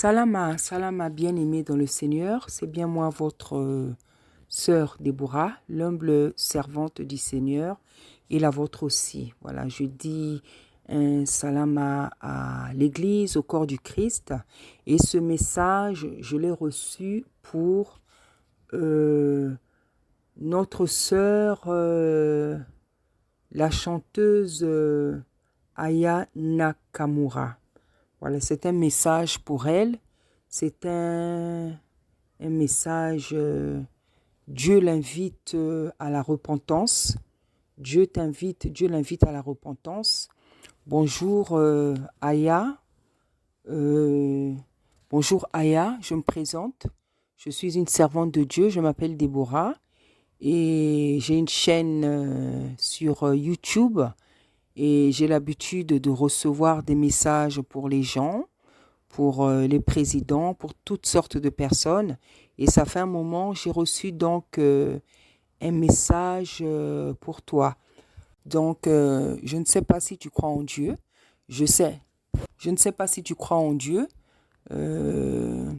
Salama, bien-aimé dans le Seigneur, c'est bien moi votre sœur Déborah, l'humble servante du Seigneur, et la vôtre aussi. Voilà, je dis un salama à l'Église, au corps du Christ, et ce message, je l'ai reçu pour euh, notre sœur, la chanteuse Aya Nakamura. Voilà, c'est un message pour elle. C'est un message, Dieu l'invite à la repentance. Dieu l'invite à la repentance. Bonjour Aya. Euh, Bonjour Aya, je me présente. Je suis une servante de Dieu, je m'appelle Déborah et j'ai une chaîne sur YouTube et j'ai l'habitude de recevoir des messages pour les gens, pour les présidents, pour toutes sortes de personnes. Et ça fait un moment, j'ai reçu donc un message pour toi. Donc, je ne sais pas si tu crois en Dieu. Je sais. Je ne sais pas si tu crois en Dieu. Euh,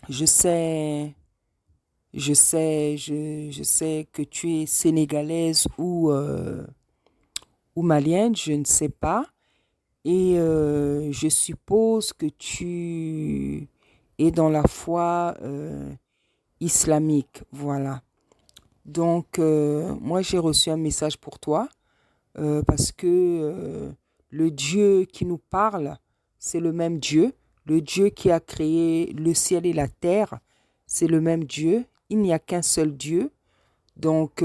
je sais, je sais que tu es sénégalaise ou malienne, je ne sais pas. Et je suppose que tu es dans la foi islamique. Voilà. Donc, moi, j'ai reçu un message pour toi parce que le Dieu qui nous parle, c'est le même Dieu. Le Dieu qui a créé le ciel et la terre, c'est le même Dieu. Il n'y a qu'un seul Dieu. Donc,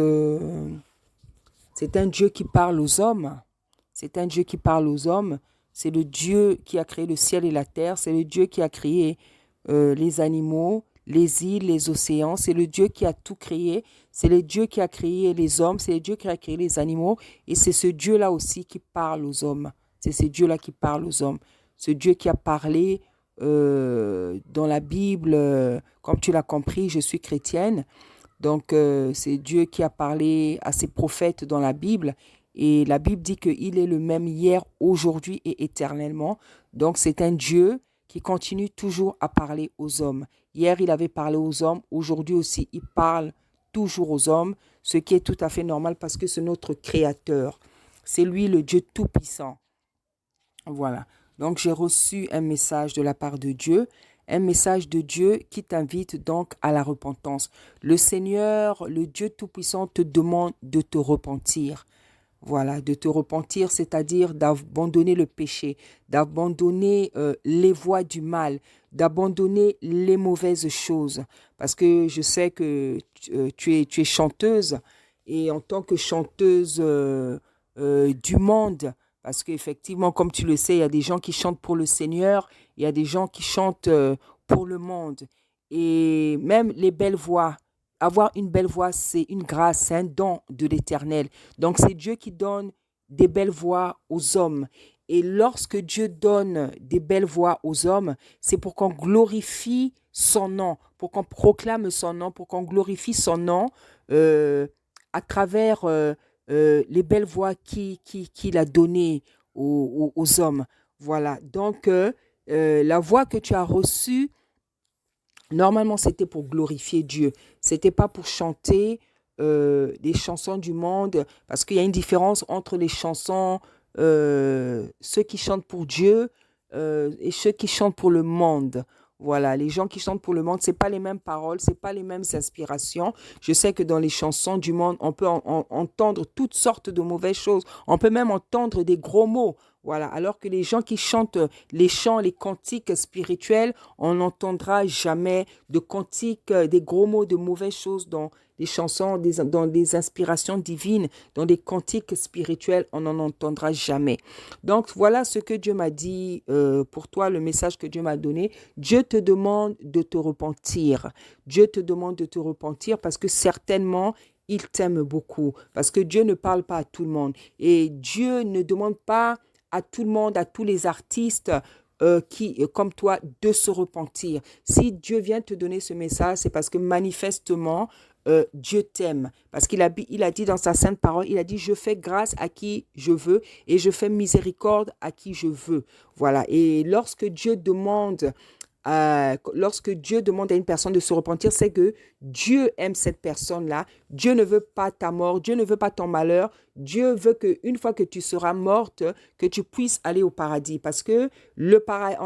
c'est un Dieu qui parle aux hommes. C'est un Dieu qui parle aux hommes. C'est le Dieu qui a créé le ciel et la terre. C'est le Dieu qui a créé les animaux, les îles, les océans. C'est le Dieu qui a tout créé. C'est le Dieu qui a créé les hommes. C'est le Dieu qui a créé les animaux. Et c'est ce Dieu-là aussi qui parle aux hommes. C'est ce Dieu-là qui parle aux hommes. Ce Dieu qui a parlé dans la Bible. Comme tu l'as compris, je suis chrétienne. Donc, c'est Dieu qui a parlé à ses prophètes dans la Bible. Et la Bible dit qu'il est le même hier, aujourd'hui et éternellement. Donc, c'est un Dieu qui continue toujours à parler aux hommes. Hier, il avait parlé aux hommes. Aujourd'hui aussi, il parle toujours aux hommes, ce qui est tout à fait normal parce que c'est notre Créateur. C'est lui le Dieu Tout-Puissant. Voilà. Donc, j'ai reçu un message de la part de Dieu, un message de Dieu qui t'invite donc à la repentance. Le Seigneur, le Dieu Tout-Puissant, te demande de te repentir. Voilà, de te repentir, c'est-à-dire d'abandonner le péché, d'abandonner les voies du mal, d'abandonner les mauvaises choses. Parce que je sais que tu es chanteuse et en tant que chanteuse du monde, parce qu'effectivement, comme tu le sais, il y a des gens qui chantent pour le Seigneur, il y a des gens qui chantent pour le monde. Et même les belles voix, avoir une belle voix, c'est une grâce, c'est un don de l'Éternel. Donc c'est Dieu qui donne des belles voix aux hommes. Et lorsque Dieu donne des belles voix aux hommes, c'est pour qu'on glorifie son nom, pour qu'on proclame son nom, pour qu'on glorifie son nom euh, à travers les belles voix qu'il a données aux hommes. Voilà. Donc, la voix que tu as reçue, normalement, c'était pour glorifier Dieu. C'était pas pour chanter des chansons du monde, parce qu'il y a une différence entre les chansons, ceux qui chantent pour Dieu et ceux qui chantent pour le monde. Voilà, les gens qui chantent pour le monde, c'est pas les mêmes paroles, c'est pas les mêmes inspirations. Je sais que dans les chansons du monde, on peut entendre toutes sortes de mauvaises choses. On peut même entendre des gros mots. Voilà, alors que les gens qui chantent les chants, les cantiques spirituels, on n'entendra jamais de cantiques, des gros mots, de mauvaises choses dans des chansons, dans des inspirations divines, dans des cantiques spirituels, on n'en entendra jamais. Donc voilà ce que Dieu m'a dit pour toi, le message que Dieu m'a donné. Dieu te demande de te repentir. Dieu te demande de te repentir parce que certainement, il t'aime beaucoup. Parce que Dieu ne parle pas à tout le monde. Et Dieu ne demande pas à tout le monde, à tous les artistes comme toi, de se repentir. Si Dieu vient te donner ce message, c'est parce que manifestement, Dieu t'aime. Parce il a dit dans sa sainte parole, il a dit, je fais grâce à qui je veux et je fais miséricorde à qui je veux. Voilà. Et lorsque Dieu demande lorsque Dieu demande à une personne de se repentir, c'est que Dieu aime cette personne-là. Dieu ne veut pas ta mort, Dieu ne veut pas ton malheur. Dieu veut qu'une fois que tu seras morte, que tu puisses aller au paradis. Parce que le paradis,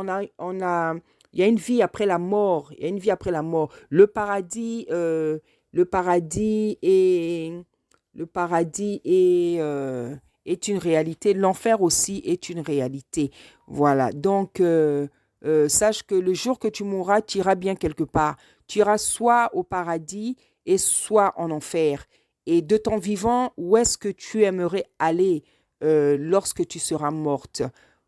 il y a une vie après la mort. Il y a une vie après la mort. Le paradis est une réalité. L'enfer aussi est une réalité. Voilà. Donc, sache que le jour que tu mourras, tu iras bien quelque part. Tu iras soit au paradis et soit en enfer. Et de ton vivant, où est-ce que tu aimerais aller lorsque tu seras morte?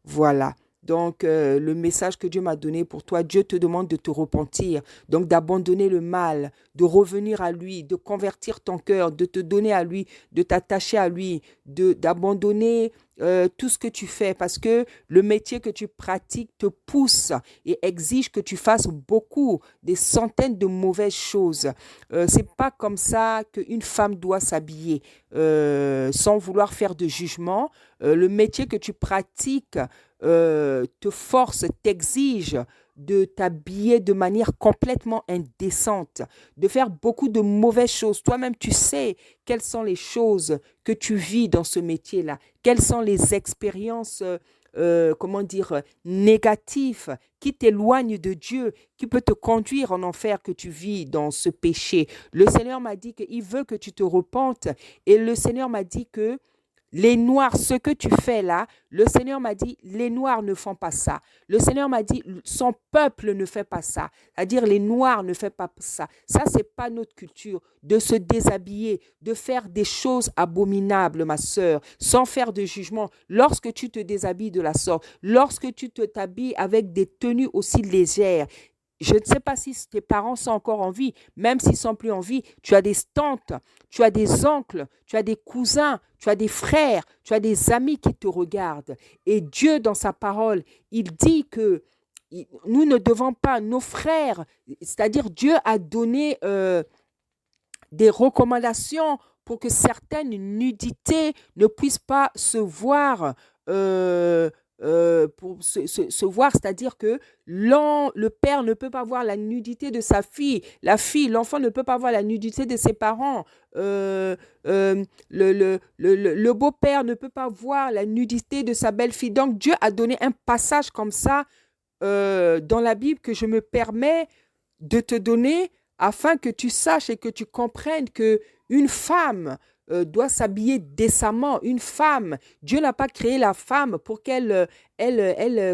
Voilà. Donc, le message que Dieu m'a donné pour toi, Dieu te demande de te repentir, donc d'abandonner le mal, de revenir à lui, de convertir ton cœur, de te donner à lui, de t'attacher à lui, d'abandonner tout ce que tu fais parce que le métier que tu pratiques te pousse et exige que tu fasses beaucoup, des centaines de mauvaises choses. C'est pas comme ça qu'une femme doit s'habiller sans vouloir faire de jugement. Le métier que tu pratiques te force, t'exige de t'habiller de manière complètement indécente, de faire beaucoup de mauvaises choses. Toi-même, tu sais quelles sont les choses que tu vis dans ce métier-là, quelles sont les expériences, comment dire, négatives qui t'éloignent de Dieu, qui peut te conduire en enfer que tu vis dans ce péché. Le Seigneur m'a dit qu'il veut que tu te repentes et le Seigneur m'a dit que les Noirs, ce que tu fais là, le Seigneur m'a dit, les Noirs ne font pas ça. Le Seigneur m'a dit, son peuple ne fait pas ça. C'est-à-dire, les Noirs ne font pas ça. Ça, c'est pas notre culture, de se déshabiller, de faire des choses abominables, ma sœur, sans faire de jugement. Lorsque tu te déshabilles de la sorte, lorsque tu te t'habilles avec des tenues aussi légères, je ne sais pas si tes parents sont encore en vie, même s'ils sont plus en vie, tu as des tantes, tu as des oncles, tu as des cousins, tu as des frères, tu as des amis qui te regardent. Et Dieu, dans sa parole, il dit que nous ne devons pas, nos frères, c'est-à-dire Dieu a donné des recommandations pour que certaines nudités ne puissent pas se voir, se voir, c'est-à-dire que le père ne peut pas voir la nudité de sa fille, l'enfant ne peut pas voir la nudité de ses parents, le beau-père ne peut pas voir la nudité de sa belle-fille. Donc Dieu a donné un passage comme ça dans la Bible que je me permets de te donner afin que tu saches et que tu comprennes que une femme doit s'habiller décemment. Une femme, Dieu n'a pas créé la femme pour qu'elle,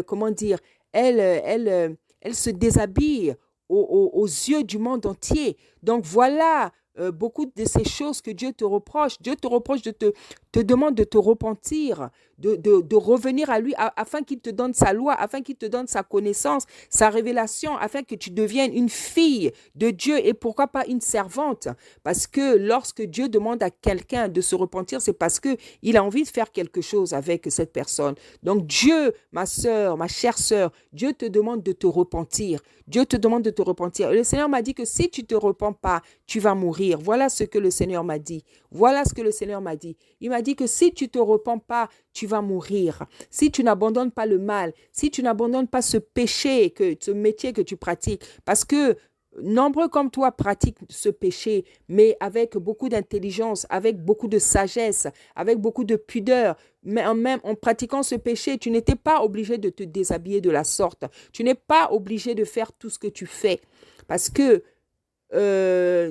comment dire, elle se déshabille aux yeux du monde entier. Donc voilà beaucoup de ces choses que Dieu te reproche. Dieu te reproche te demande de te repentir, de revenir à lui afin qu'il te donne sa loi, afin qu'il te donne sa connaissance, sa révélation, afin que tu deviennes une fille de Dieu et pourquoi pas une servante. Parce que lorsque Dieu demande à quelqu'un de se repentir, c'est parce qu'il a envie de faire quelque chose avec cette personne. Donc Dieu, ma sœur, ma chère sœur, Dieu te demande de te repentir. Dieu te demande de te repentir. Et le Seigneur m'a dit que si tu ne te repens pas, tu vas mourir. Voilà ce que le Seigneur m'a dit. Voilà ce que le Seigneur m'a dit. Il m'a dit que si tu ne te repens pas, tu vas mourir. Si tu n'abandonnes pas le mal, si tu n'abandonnes pas ce péché, ce métier que tu pratiques, parce que nombreux comme toi pratiquent ce péché, mais avec beaucoup d'intelligence, avec beaucoup de sagesse, avec beaucoup de pudeur. Mais même en pratiquant ce péché, tu n'étais pas obligé de te déshabiller de la sorte. Tu n'es pas obligé de faire tout ce que tu fais. Parce que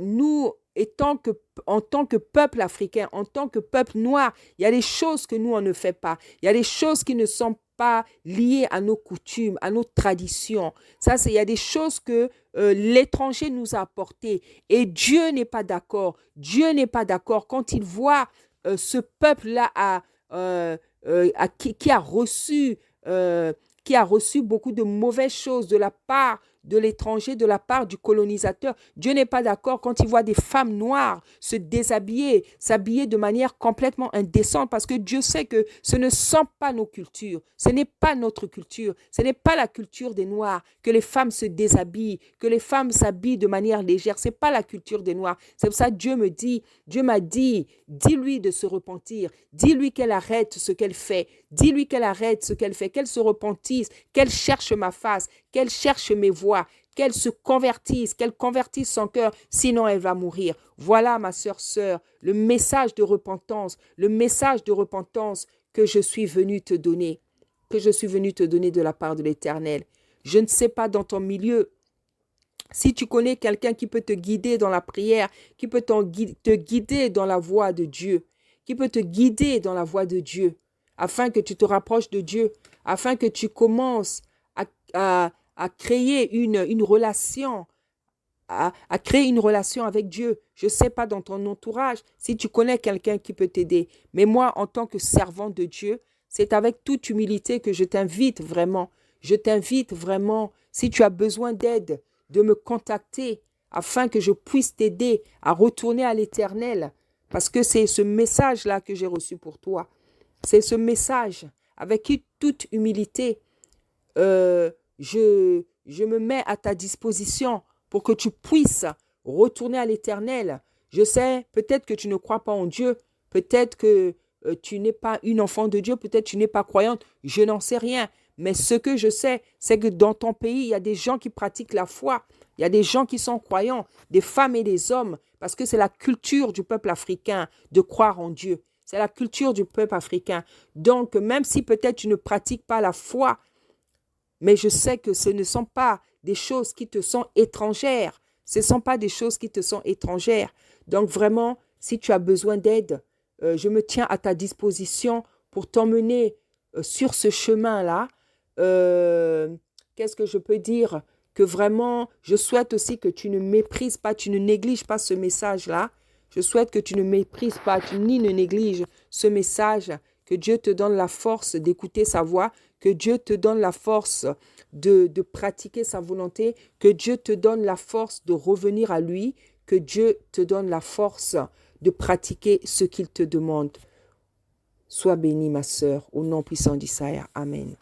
nous, en tant que peuple africain, en tant que peuple noir, il y a des choses que nous, on ne fait pas. Il y a des choses qui ne sont pas liées à nos coutumes, à nos traditions. Il y a des choses que l'étranger nous a apportées. Et Dieu n'est pas d'accord. Dieu n'est pas d'accord quand il voit ce peuple-là qui a reçu beaucoup de mauvaises choses de la part de l'étranger, de la part du colonisateur. Dieu n'est pas d'accord quand il voit des femmes noires se déshabiller, s'habiller de manière complètement indécente parce que Dieu sait que ce ne sont pas nos cultures, ce n'est pas notre culture, ce n'est pas la culture des Noirs que les femmes se déshabillent, que les femmes s'habillent de manière légère. Ce n'est pas la culture des Noirs. C'est pour ça que Dieu m'a dit, dis-lui de se repentir, dis-lui qu'elle arrête ce qu'elle fait, dis-lui qu'elle arrête ce qu'elle fait, qu'elle se repentisse, qu'elle cherche ma face, qu'elle cherche mes voies, qu'elle se convertisse, qu'elle convertisse son cœur, sinon elle va mourir. Voilà, ma sœur, le message de repentance que je suis venu te donner, de la part de l'Éternel. Je ne sais pas dans ton milieu, si tu connais quelqu'un qui peut te guider dans la prière, qui peut te guider dans la voie de Dieu, qui peut te guider dans la voie de Dieu, afin que tu te rapproches de Dieu, afin que tu commences à créer une relation, à créer une relation avec Dieu. Je ne sais pas dans ton entourage si tu connais quelqu'un qui peut t'aider, mais moi, en tant que servant de Dieu, c'est avec toute humilité que je t'invite vraiment, si tu as besoin d'aide, de me contacter afin que je puisse t'aider à retourner à l'Éternel, parce que c'est ce message-là que j'ai reçu pour toi. C'est ce message avec toute humilité, je me mets à ta disposition pour que tu puisses retourner à l'Éternel. Je sais, peut-être que tu ne crois pas en Dieu, peut-être que tu n'es pas une enfant de Dieu, peut-être que tu n'es pas croyante, je n'en sais rien. Mais ce que je sais, c'est que dans ton pays, il y a des gens qui pratiquent la foi, il y a des gens qui sont croyants, des femmes et des hommes, parce que c'est la culture du peuple africain de croire en Dieu. C'est la culture du peuple africain. Donc, même si peut-être tu ne pratiques pas la foi, mais je sais que ce ne sont pas des choses qui te sont étrangères. Ce ne sont pas des choses qui te sont étrangères. Donc vraiment, si tu as besoin d'aide, je me tiens à ta disposition pour t'emmener sur ce chemin-là. Qu'est-ce que je peux dire? Que vraiment, je souhaite aussi que tu ne méprises pas, tu ne négliges pas ce message-là. Je souhaite que tu ne méprises pas, ni ne négliges ce message, que Dieu te donne la force d'écouter sa voix, que Dieu te donne la force de pratiquer sa volonté, que Dieu te donne la force de revenir à lui, que Dieu te donne la force de pratiquer ce qu'il te demande. Sois bénie, ma sœur, au nom puissant d'Isaïe. Amen.